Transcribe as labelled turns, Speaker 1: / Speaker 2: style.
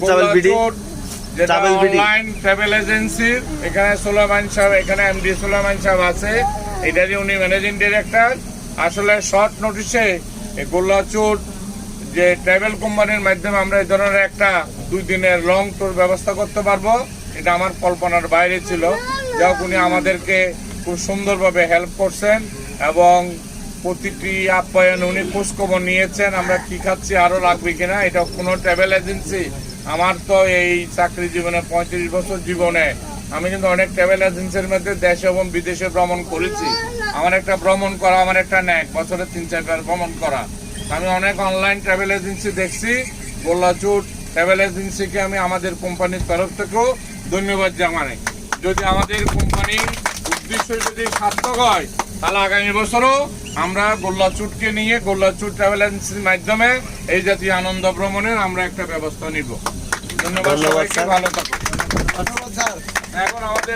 Speaker 1: বলেন।
Speaker 2: Online travel এজেন্সির এখানে সুলাইমান সাহেব, এখানে এমডি সুলাইমান সাহেব আছে, এটারই উনি ম্যানেজিং ডিরেক্টর। আসলে শর্ট নোটিশে গোল্লাচুট যে ট্রাভেল কোম্পানির মাধ্যমে আমরা এই ধরনের একটা 2 দিনের লং ট্যুর ব্যবস্থা করতে পারবো, এটা আমার কল্পনার বাইরে ছিল। যাই হোক, উনি আমাদেরকে খুব সুন্দরভাবে হেল্প করছেন এবং প্রতিটি আপ্যায়ন উনি খোঁজখবর নিয়েছেন, আমরা কি খাচ্ছি, আরো লাগবে কিনা। এটা কোনো ট্রাভেল এজেন্সি, আমার তো এই চাকরি জীবনে 35 বছর জীবনে আমি কিন্তু অনেক ট্রাভেল এজেন্সির মধ্যে দেশে এবং বিদেশে ভ্রমণ করেছি। আমার একটা ভ্রমণ করা আমার একটা ন্যাক, বছরে 3-4 বার ভ্রমণ করা। আমি অনেক অনলাইন ট্রাভেল এজেন্সি দেখছি। গোল্লাচুট ট্রাভেল এজেন্সিকে আমি আমাদের কোম্পানির তরফ থেকেও ধন্যবাদ জানাই। যদি আমাদের কোম্পানির উদ্দেশ্য যদি সার্থক হয়, তাহলে আগামী বছরও আমরা গোল্লাচুটকে নিয়ে গোল্লাচুট ট্রাভেল এজেন্সির মাধ্যমে এই জাতীয় আনন্দ ভ্রমণের আমরা একটা ব্যবস্থা নিব। ধন্যবাদ সবাইকে, ভালো থাকুন। এখন আমাদের